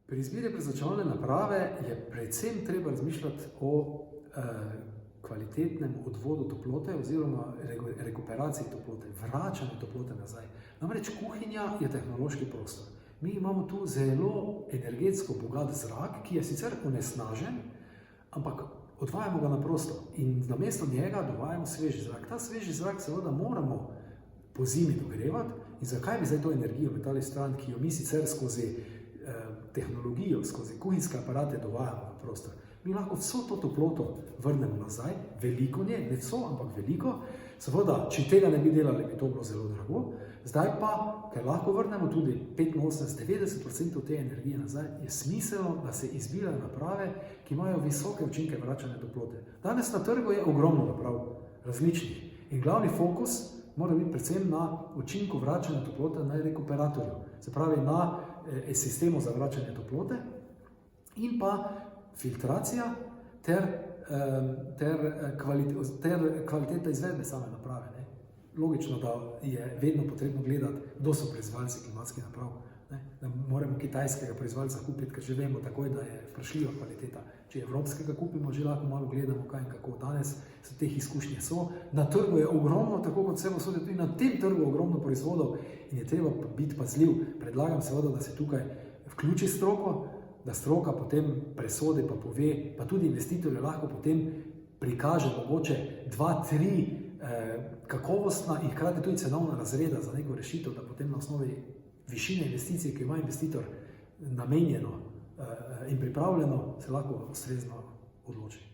Pri izbiri prezračevalne naprave je predvsem treba razmišljati o kvalitetnem odvodu toplote oziroma rekuperaciji toplote, vračanju toplote nazaj. Namreč kuhinja je tehnološki prostor. Mi imamo tu zelo energetsko bogat zrak, ki je sicer onesnažen, ampak odvajamo ga na prosto in namesto njega dovajamo sveži zrak. Ta sveži zrak seveda moramo po zimi dogrevati in zakaj bi zdaj to energijo metali stran, ki jo mi sicer skozi tehnologijo, skozi kuhinjske aparate dovajamo na prostor. Mi lahko vso to toploto vrnemo nazaj, veliko nje, ne vso, ampak veliko. Seveda, če tega ne bi delali, bi to bilo zelo drago. Zdaj pa, ker lahko vrnemo tudi 85–90% te energije nazaj, je smiselno, da se izbirajo naprave, ki imajo visoke učinke vračanja toplote. Danes na trgu je ogromno naprav različnih in glavni fokus mora biti predvsem na učinku vračanja toplote na rekuperatorju, se pravi na sistemu za vračanje toplote in pa filtracija ter kvaliteta izvedbe same naprave. Ne? Logično, da je vedno potrebno gledati, kdo so proizvajalci klimatskih naprav. Ne? Da moramo kitajskega proizvajalca kupiti, ker že vemo takoj, da je vprašljiva kvaliteta. Če evropskega kupimo, že lahko malo gledamo, kaj in kako. Danes so teh izkušnje so. Na trgu je ogromno, tako kot vse posode, tudi na tem trgu ogromno proizvodov in je treba biti pazljiv. Predlagam seveda, da se tukaj vključi stroko, da stroka potem presode pa pove, pa tudi investitorje lahko potem prikaže mogoče 2–3 kakovostna in hkrati tudi cenovna razreda za neko rešitev, da potem na osnovi višine investicij, ki ima investitor namenjeno in pripravljeno, se lahko ustrezno odloči.